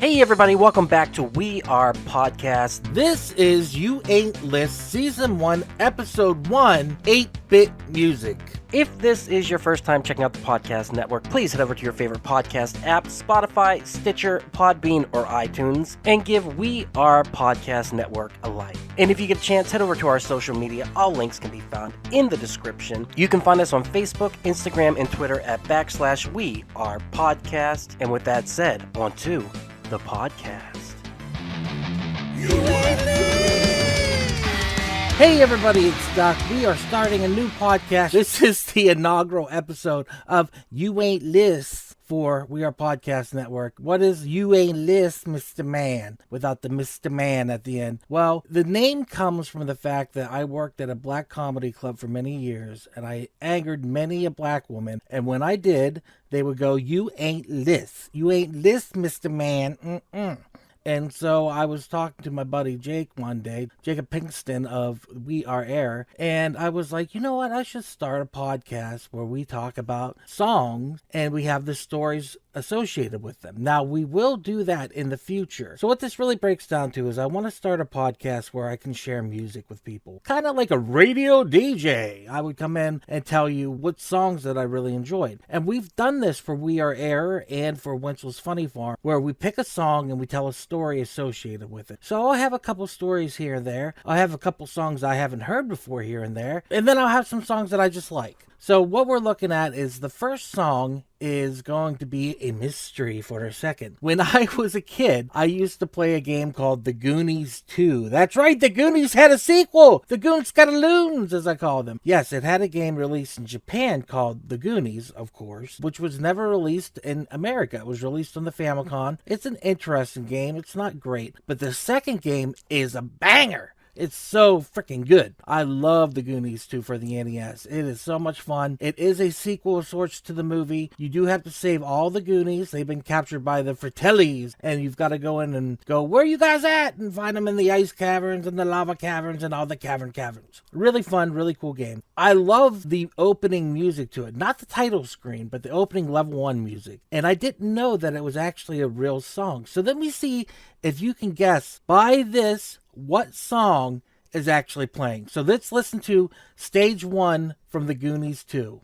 Hey everybody, welcome back to We Are Podcast. This is You Ain't List Season 1, Episode 1, 8-Bit Music. If this is your first time checking out the podcast network, please head over to your favorite podcast app, Spotify, Stitcher, Podbean, or iTunes, and give We Are Podcast Network a like. And if you get a chance, head over to our social media. All links can be found in the description. You can find us on Facebook, Instagram, and Twitter at /We Are Podcast. And with that said, on to the podcast. Hey everybody, it's Doc. We are starting a new podcast. This is the inaugural episode of You Ain't List for We Are Podcast Network. What is You Ain't List, Mr. Man, without the Mr. Man at the end? Well, the name comes from the fact that I worked at a black comedy club for many years, and I angered many a black woman, and when I did, they would go, "You ain't list. You ain't list, Mr. Man." And so I was talking to my buddy Jake one day, Jacob Pinkston of We Are Air, and I was like, you know what, I should start a podcast where we talk about songs and we have the stories associated with them. Now, we will do that in the future. So what this really breaks down to is I want to start a podcast where I can share music with people. Kind of like a radio DJ. I would come in and tell you what songs that I really enjoyed. And we've done this for We Are Air and for Winchell's Funny Farm, where we pick a song and we tell a story associated with it. So I'll have a couple stories here and there. I'll have a couple songs I haven't heard before here and there. And then I'll have some songs that I just like. So what we're looking at is the first song is going to be a mystery for a second. When I was a kid, I used to play a game called The Goonies II. That's right, The Goonies had a sequel! The Goonscataloons, as I call them. Yes, it had a game released in Japan called The Goonies, of course, which was never released in America. It was released on the Famicom. It's an interesting game. It's not great, but the second game is a banger. It's so freaking good. I love The Goonies 2 for the NES. It is so much fun. It is a sequel of sorts to the movie. You do have to save all the Goonies. They've been captured by the Fratellis, and you've got to go in and go, where are you guys at? And find them in the ice caverns and the lava caverns and all the caverns. Really fun, really cool game. I love the opening music to it. Not the title screen, but the opening level 1 music. And I didn't know that it was actually a real song. So let me see if you can guess by this what song is actually playing. So let's listen to Stage 1 from The Goonies 2.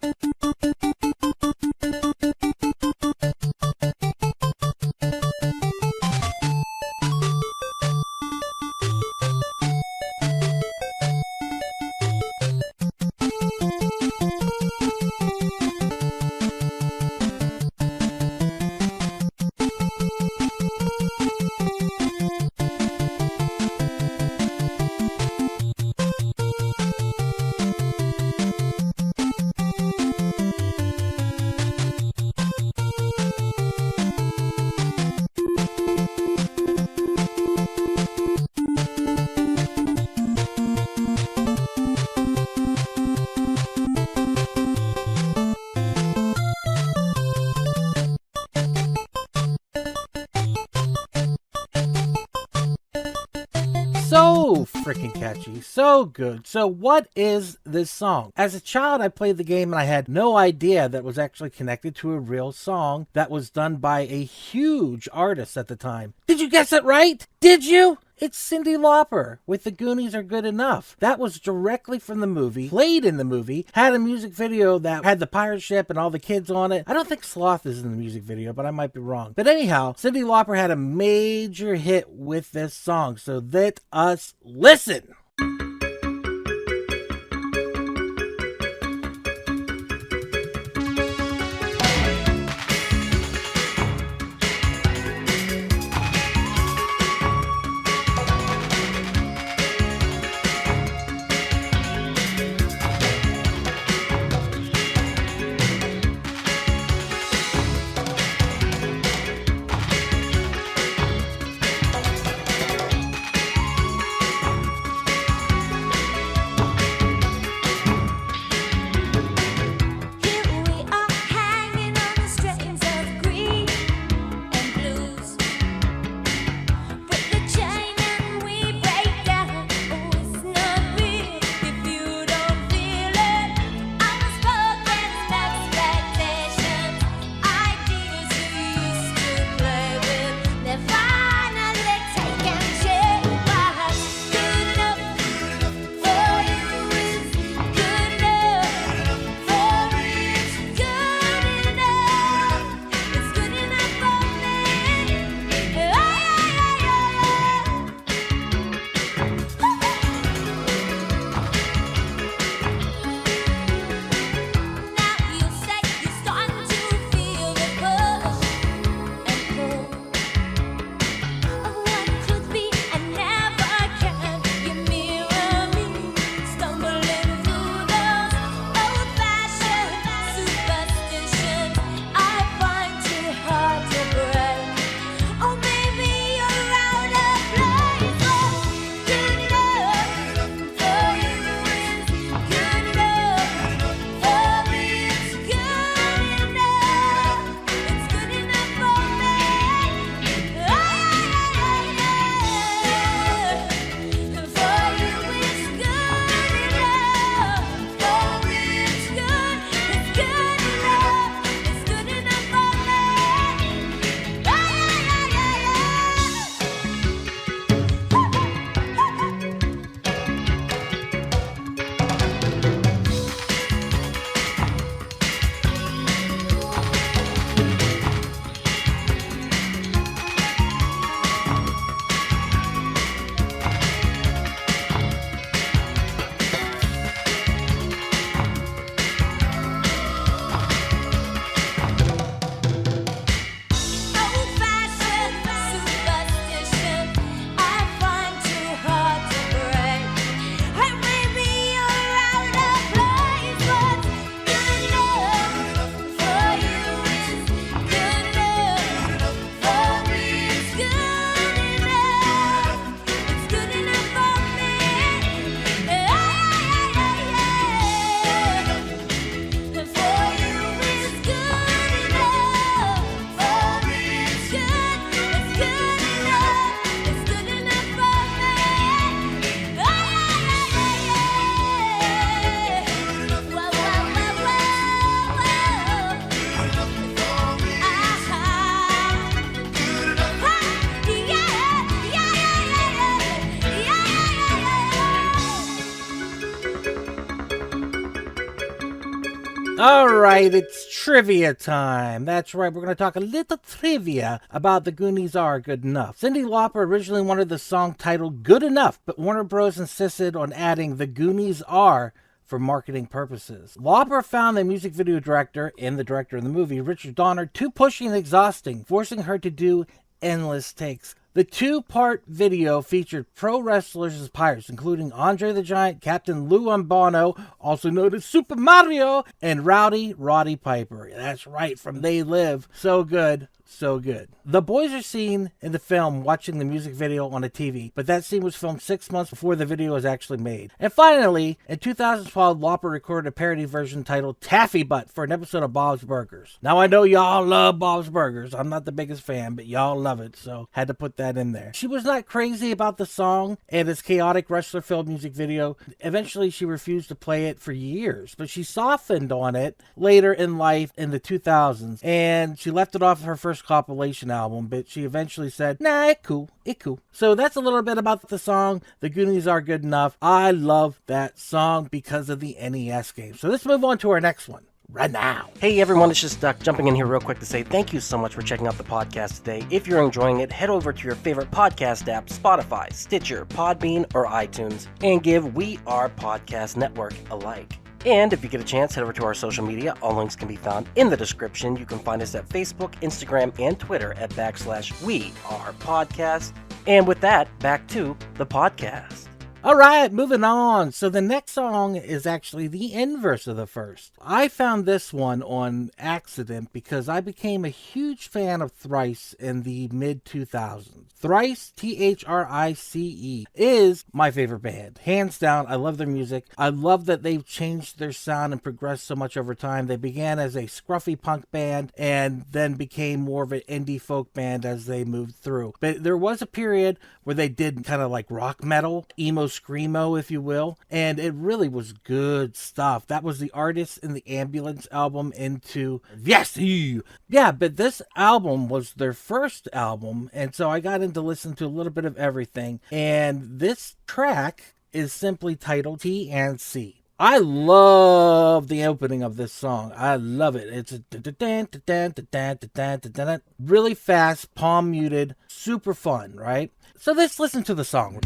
So freaking catchy, so good. So what is this song? As a child, I played the game and I had no idea that it was actually connected to a real song that was done by a huge artist at the time. Did you guess it right? Did you? It's Cyndi Lauper with The Goonies Are Good Enough. That was directly from the movie, played in the movie, had a music video that had the pirate ship and all the kids on it. I don't think Sloth is in the music video, but I might be wrong. But anyhow, Cyndi Lauper had a major hit with this song, so let us listen. All right, it's trivia time. That's right, we're going to talk a little trivia about the Goonies Are Good Enough. Cyndi Lauper originally wanted the song titled Good Enough, but Warner Bros. Insisted on adding the Goonies Are for marketing purposes. Lauper found the music video director and the director of the movie, Richard Donner, too pushy and exhausting, forcing her to do endless takes. The two-part video featured pro wrestlers as pirates, including Andre the Giant, Captain Lou Albano, also known as Super Mario, and Rowdy Roddy Piper. That's right, from They Live. So good. So good. The boys are seen in the film watching the music video on a TV, but that scene was filmed 6 months before the video was actually made. And finally, in 2012, Lauper recorded a parody version titled Taffy Butt for an episode of Bob's Burgers. Now I know y'all love Bob's Burgers. I'm not the biggest fan, but y'all love it, so had to put that in there. She was not crazy about the song and its chaotic wrestler-filled music video. Eventually, she refused to play it for years, but she softened on it later in life in the 2000s, and she left it off of her first compilation album, but she eventually said, nah, it cool. So that's a little bit about the song, The Goonies Are Good Enough. I love that song because of the NES game. So let's move on to our next one. Right now. Hey everyone, it's just Duck jumping in here real quick to say thank you so much for checking out the podcast today. If you're enjoying it, head over to your favorite podcast app, Spotify, Stitcher, Podbean, or iTunes, and give We Are Podcast Network a like. And if you get a chance, head over to our social media. All links can be found in the description. You can find us at Facebook, Instagram, and Twitter at /We Are Podcast. And with that, back to the podcast. All right, moving on. So the next song is actually the inverse of the first. I found this one on accident because I became a huge fan of Thrice in the mid-2000s. Thrice, Thrice, is my favorite band. Hands down, I love their music. I love that they've changed their sound and progressed so much over time. They began as a scruffy punk band and then became more of an indie folk band as they moved through. But there was a period where they did kind of like rock metal, emo screamo, if you will, and it really was good stuff. That was the Artists in the Ambulance album Into Yes! Yeah, but this album was their first album, and so I got into listen to a little bit of everything, and this track is simply titled T and C. I love the opening of this song. I love it. It's a really fast, palm muted, super fun, right? So let's listen to the song.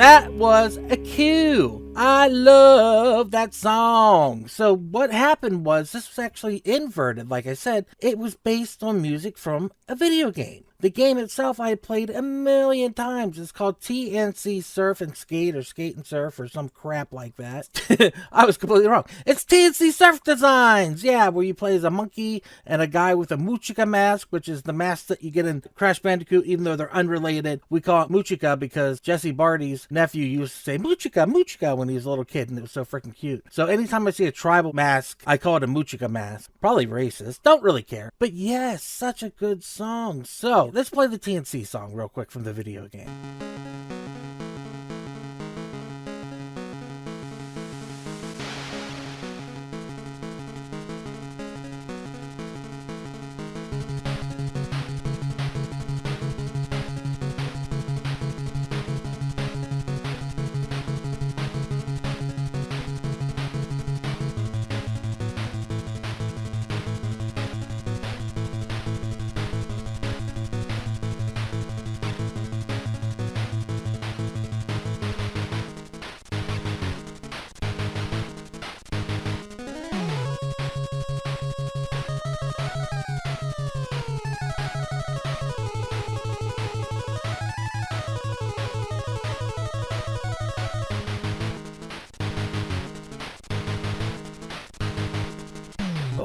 That was a cue. I love that song. So what happened was this was actually inverted. Like I said, it was based on music from a video game. The game itself I had played a million times. It's called TNC Surf and Skate or Skate and Surf or some crap like that. I was completely wrong. It's TNC Surf Designs. Yeah, where you play as a monkey and a guy with a Muchika mask, which is the mask that you get in Crash Bandicoot, even though they're unrelated. We call it Muchika because Jesse Barty's nephew used to say Muchika, Muchika when he was a little kid, and it was so freaking cute. So anytime I see a tribal mask, I call it a Muchika mask. Probably racist. Don't really care. But yes, such a good song. So let's play the TNC song real quick from the video game.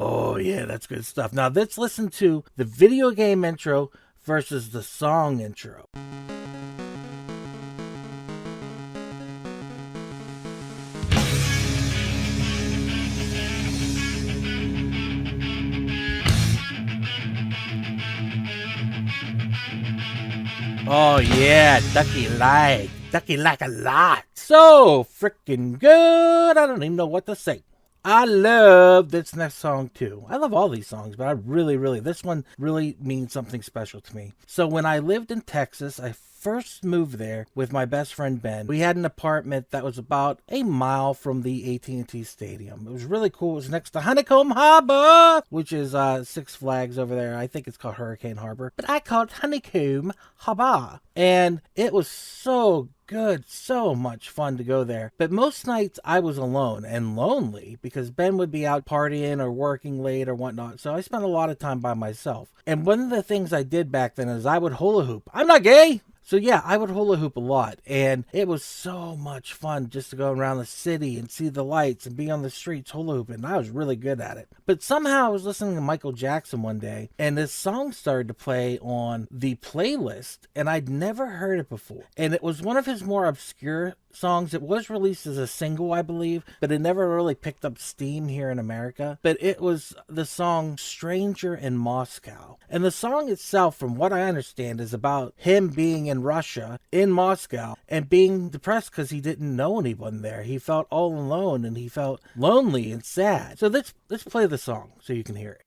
Oh, yeah, that's good stuff. Now, let's listen to the video game intro versus the song intro. Oh, yeah, Ducky like a lot. So freaking good. I don't even know what to say. I love this next song too. I love all these songs, but I really, this one really means something special to me. So when I lived in Texas, I first moved there with my best friend Ben. We had an apartment that was about a mile from the AT&T Stadium. It was really cool. It was next to Honeycomb Harbor, which is Six Flags over there. I think it's called Hurricane Harbor, but I call it Honeycomb Harbor. And it was so good, so much fun to go there. But most nights I was alone and lonely because Ben would be out partying or working late or whatnot. So I spent a lot of time by myself. And one of the things I did back then is I would hula hoop. I'm not gay. So yeah, I would hula hoop a lot, and it was so much fun just to go around the city and see the lights and be on the streets hula hooping. And I was really good at it. But somehow I was listening to Michael Jackson one day, and this song started to play on the playlist, and I'd never heard it before. And it was one of his more obscure songs. It was released as a single, I believe, but it never really picked up steam here in America. But it was the song Stranger in Moscow. And the song itself, from what I understand, is about him being in Russia, in Moscow, and being depressed because he didn't know anyone there. He felt all alone and he felt lonely and sad. So let's play the song so you can hear it.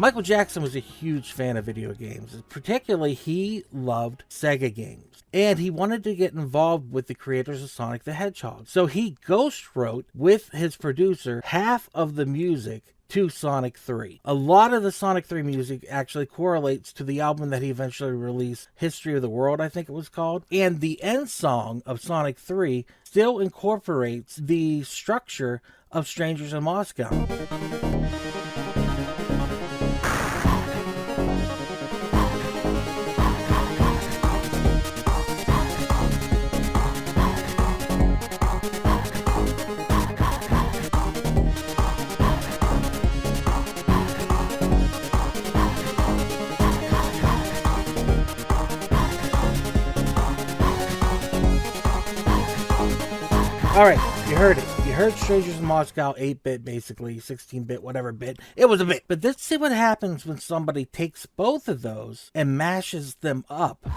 Michael Jackson was a huge fan of video games. Particularly, he loved Sega games. And he wanted to get involved with the creators of Sonic the Hedgehog. So he ghost wrote with his producer half of the music to Sonic 3. A lot of the Sonic 3 music actually correlates to the album that he eventually released, History of the World, I think it was called. And the end song of Sonic 3 still incorporates the structure of Strangers in Moscow. Alright, you heard it. You heard Strangers in Moscow, 8-bit basically, 16-bit, whatever bit. It was a bit. But let's see what happens when somebody takes both of those and mashes them up.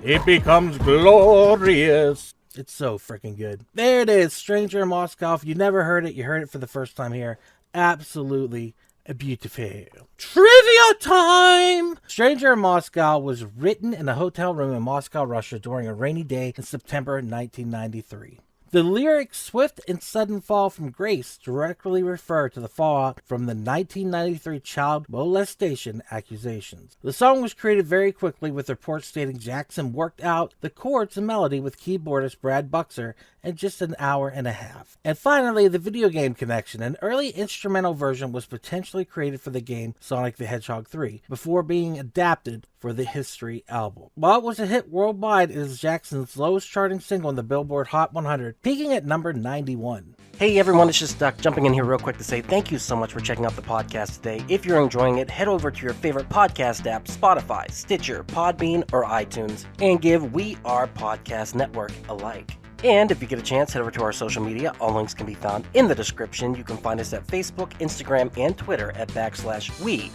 It becomes glorious. It's so freaking good. There it is, Stranger in Moscow. If you never heard it, you heard it for the first time here. Absolutely beautiful. Trivia time! Stranger in Moscow was written in a hotel room in Moscow, Russia during a rainy day in September 1993. The lyrics "swift and sudden fall from grace" directly refer to the fallout from the 1993 child molestation accusations. The song was created very quickly, with reports stating Jackson worked out the chords and melody with keyboardist Brad Buxer in just an hour and a half. And finally, the video game connection. An early instrumental version was potentially created for the game Sonic the Hedgehog 3 before being adapted for the History album. While it was a hit worldwide, it is Jackson's lowest charting single in the Billboard Hot 100, peaking at number 91. Hey everyone, it's just Duck jumping in here real quick to say thank you so much for checking out the podcast today. If you're enjoying it, head over to your favorite podcast app, Spotify, Stitcher, Podbean, or iTunes, and give We Are Podcast Network a like. And if you get a chance, head over to our social media. All links can be found in the description. You can find us at Facebook, Instagram, and Twitter at /WeArePodcast.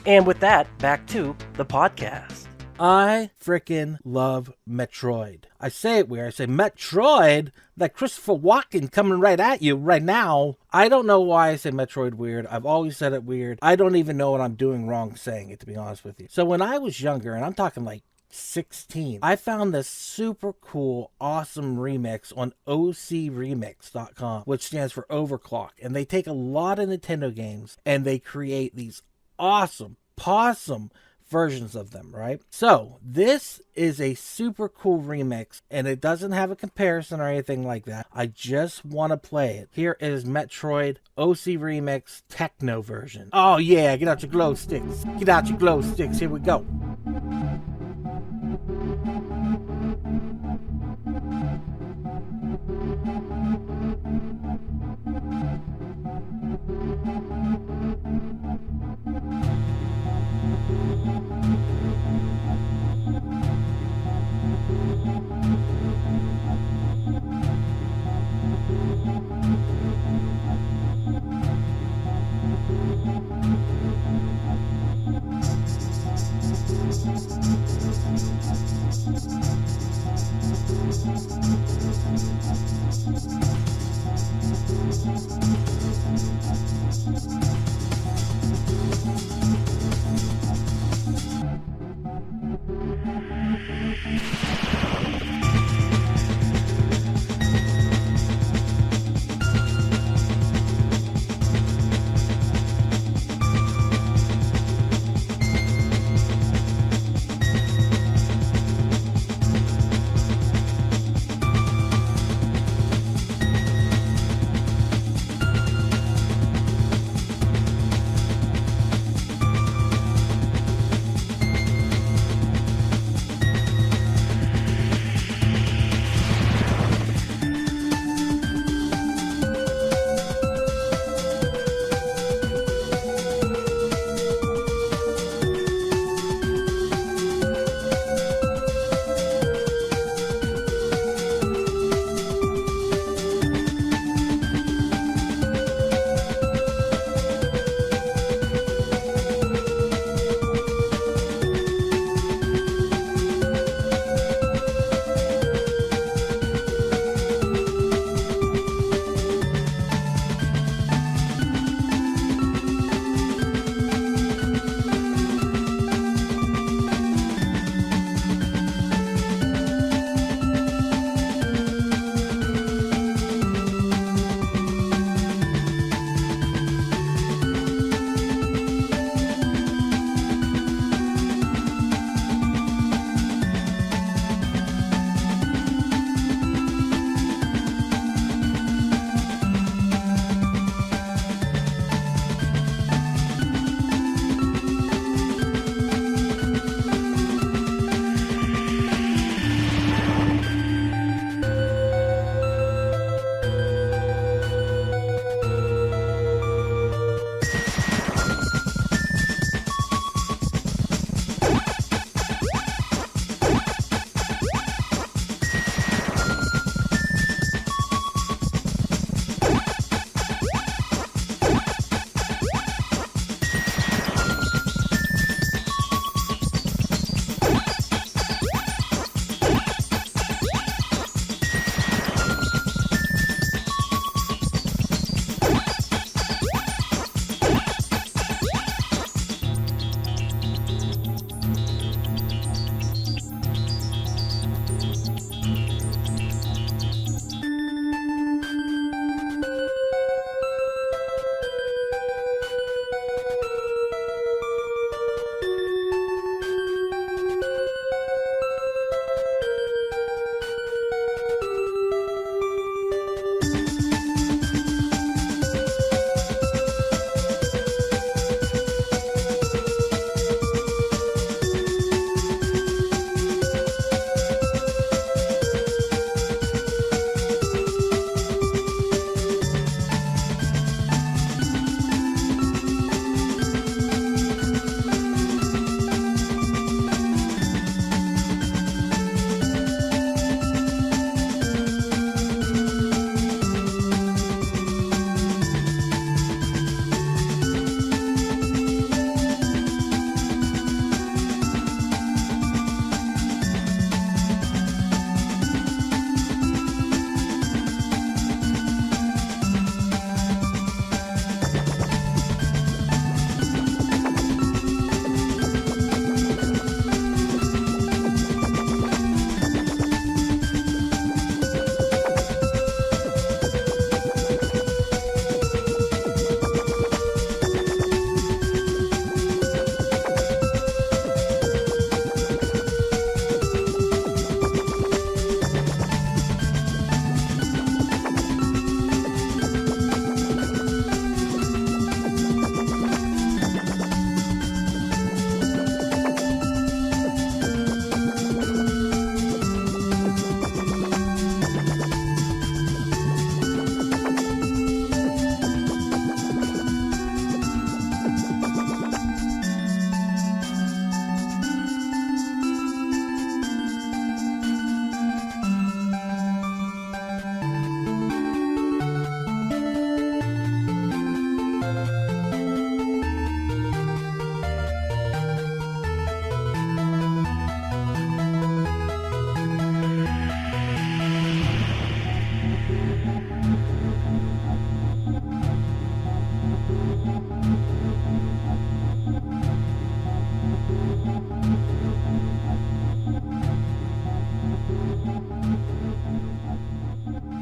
And with that, back to the podcast. I frickin' love Metroid. I say it weird. I say Metroid, like Christopher Walken coming right at you right now. I don't know why I say Metroid weird. I've always said it weird. I don't even know what I'm doing wrong saying it, to be honest with you. So when I was younger, and I'm talking like 16, I found this super cool, awesome remix on ocremix.com, which stands for Overclock. And they take a lot of Nintendo games and they create these awesome, possum versions of them, right? So this is a super cool remix, and it doesn't have a comparison or anything like that. I just want to play it. Here is Metroid OC Remix Techno version. Oh yeah, get out your glow sticks. Get out your glow sticks. Here we go.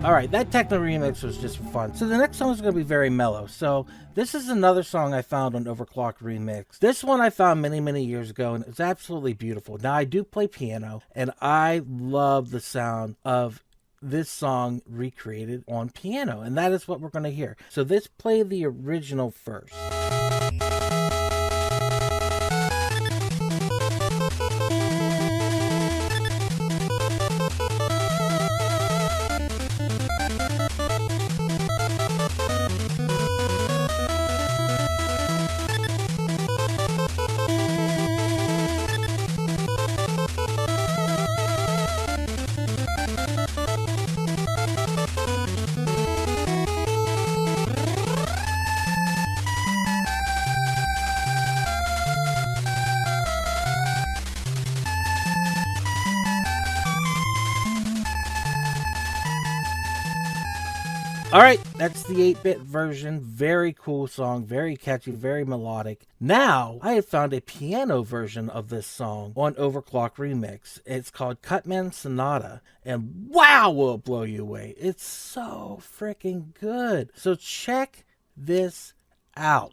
Alright, that techno remix was just for fun. So the next song is going to be very mellow. So this is another song I found on Overclock Remix. This one I found many, many years ago, and it's absolutely beautiful. Now, I do play piano, and I love the sound of this song recreated on piano, and that is what we're going to hear. So let's play the original first. Alright, that's the 8-bit version. Very cool song, very catchy, very melodic. Now, I have found a piano version of this song on Overclock Remix. It's called Cutsman Sonata, and wow, will it blow you away. It's so freaking good. So check this out.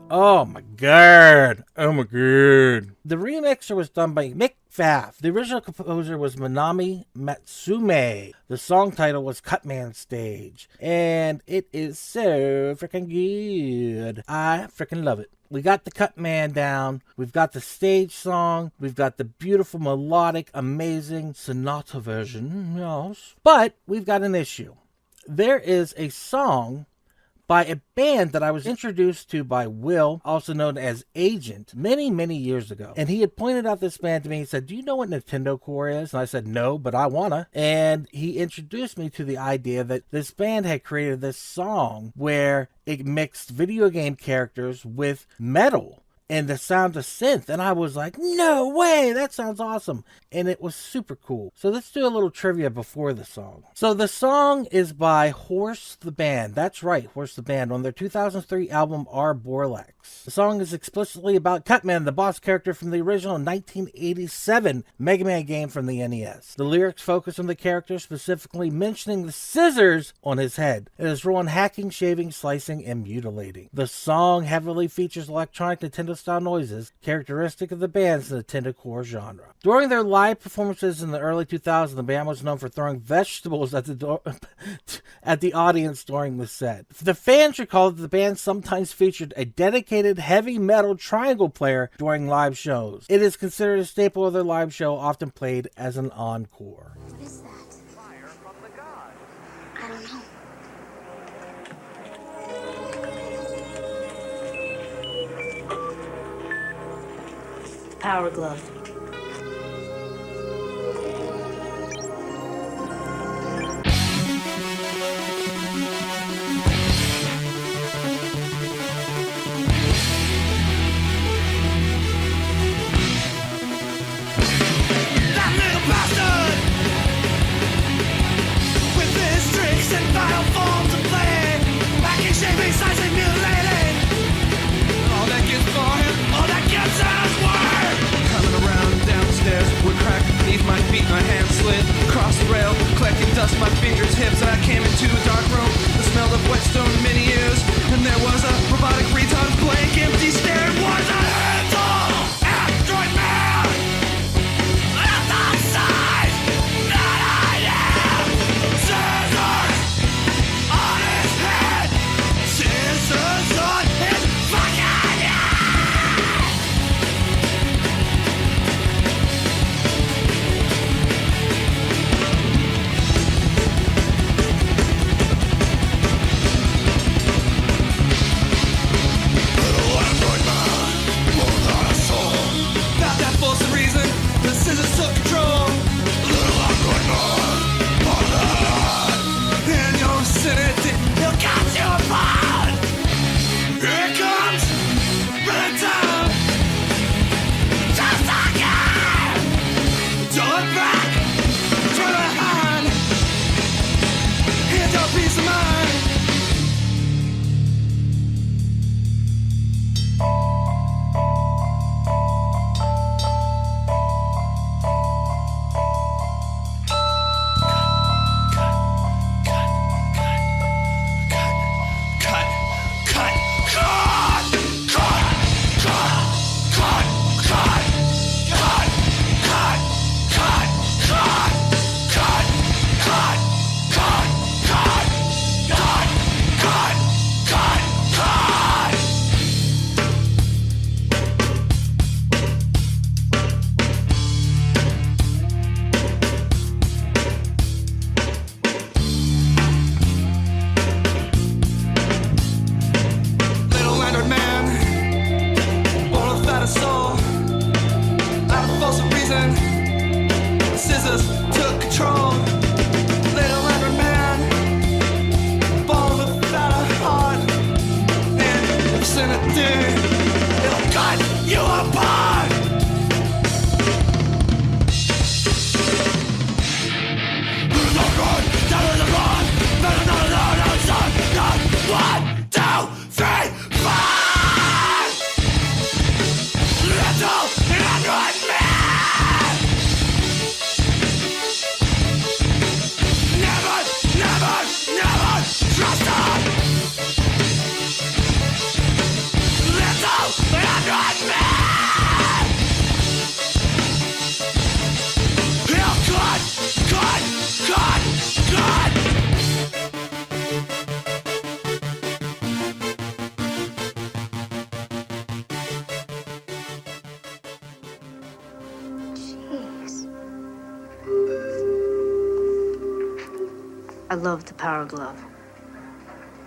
Oh my god. Oh my god. The remixer was done by Mick Pfaff. The original composer was Manami Matsume. The song title was Cutman Stage. And it is so freaking good. I freaking love it. We got the Cutman down. We've got the stage song. We've got the beautiful, melodic, amazing sonata version. Yes. But we've got an issue. There is a song by a band that I was introduced to by Will, also known as Agent, many, many years ago. And he had pointed out this band to me. He said, "Do you know what Nintendo Core is?" And I said, "No, but I wanna." And he introduced me to the idea that this band had created this song where it mixed video game characters with metal. and the sound of synth. And I was like, no way, that sounds awesome. And it was super cool. So let's do a little trivia before the song. So the song is by Horse the Band. That's right, Horse the Band, on their 2003 album Are Bagu. The song is explicitly about Cutsman, the boss character from the original 1987 Mega Man game from the NES. The lyrics focus on the character, specifically mentioning the scissors on his head and his role in hacking, shaving, slicing, and mutilating. The song heavily features electronic Nintendo-style noises, characteristic of the band's Nintendo core genre. During their live performances in the early 2000s, the band was known for throwing vegetables at the audience during the set. The fans recall that the band sometimes featured a dedicated heavy metal triangle player during live shows. It is considered a staple of their live show, often played as an encore. What is that? Fire from the gods. I don't know. Power glove. My hands slid across the rail, collecting dust, my fingers, hips. I came into a dark room, the smell of wet stone, many years. And there was a robotic retard, blank, empty stare. Was a handle, android man, at the size that I am. Scissors on his head, scissors on his fucking head. Scissors took control. Little awkward man, on that. In your vicinity, he'll cut you apart. Here comes, run down. Just again. Don't look back, turn behind. Here's your peace of mind. I love the Power Glove.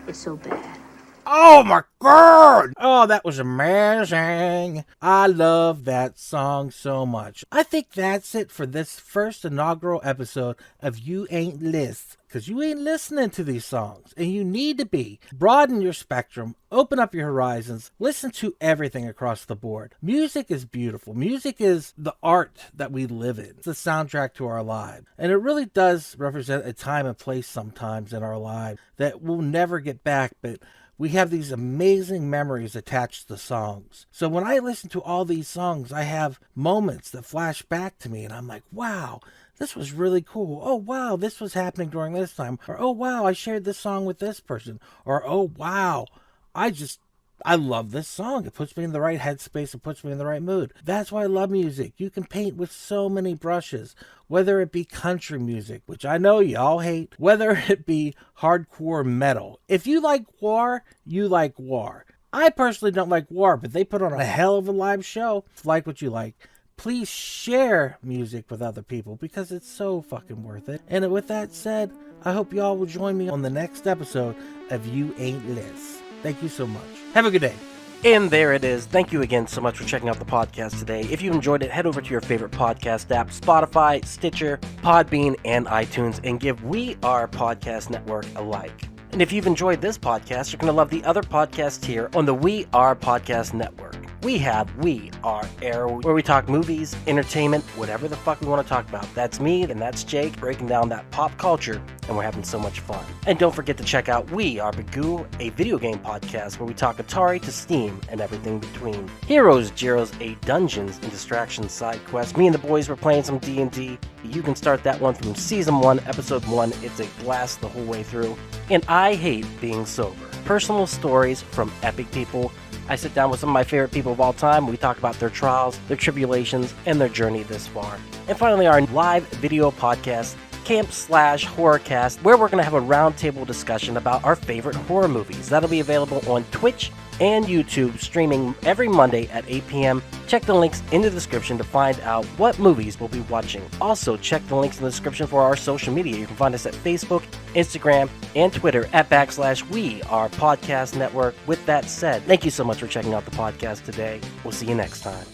It's so bad. Oh my God! Oh, that was amazing. I love that song so much. I think that's it for this first inaugural episode of You Ain't List. Because you ain't listening to these songs, and you need to be. Broaden your spectrum, open up your horizons, listen to everything across the board. Music is beautiful. Music is the art that we live in. It's the soundtrack to our lives. And it really does represent a time and place sometimes in our lives that we'll never get back, but we have these amazing memories attached to songs. So when I listen to all these songs, I have moments that flash back to me, and I'm like, wow, this was really cool. Oh, wow, this was happening during this time. Or, oh, wow, I shared this song with this person. Or, oh, wow, I love this song. It puts me in the right headspace. It puts me in the right mood. That's why I love music. You can paint with so many brushes, whether it be country music, which I know y'all hate, whether it be hardcore metal. If you like war, you like war. I personally don't like war, but they put on a hell of a live show. Like what you like. Please share music with other people because it's so fucking worth it. And with that said, I hope y'all will join me on the next episode of You Ain't List. Thank you so much. Have a good day. And there it is. Thank you again so much for checking out the podcast today. If you enjoyed it, head over to your favorite podcast app, Spotify, Stitcher, Podbean, and iTunes, and give We Are Podcast Network a like. And if you've enjoyed this podcast, you're going to love the other podcasts here on the We Are Podcast Network. We have We Are Air, where we talk movies, entertainment, whatever the fuck we want to talk about. That's me and that's Jake breaking down that pop culture, and we're having so much fun. And don't forget to check out We Are Bagu, a video game podcast where we talk Atari to Steam and everything between. Heroes, Gyros, a Dungeons and Distractions side quest. Me and the boys were playing some D&D. You can start that one from Season 1, Episode 1. It's a blast the whole way through. And I Hate Being Sober. Personal stories from epic people. I sit down with some of my favorite people of all time. We talk about their trials, their tribulations, and their journey this far. And finally, our live video podcast, Camp/Horrorcast, where we're going to have a roundtable discussion about our favorite horror movies. That'll be available on Twitch and YouTube, streaming every Monday at 8 p.m. Check the links in the description to find out what movies we'll be watching. Also, check the links in the description for our social media. You can find us at Facebook, Instagram, and Twitter at /We Are Podcast Network. With that said, thank you so much for checking out the podcast today. We'll see you next time.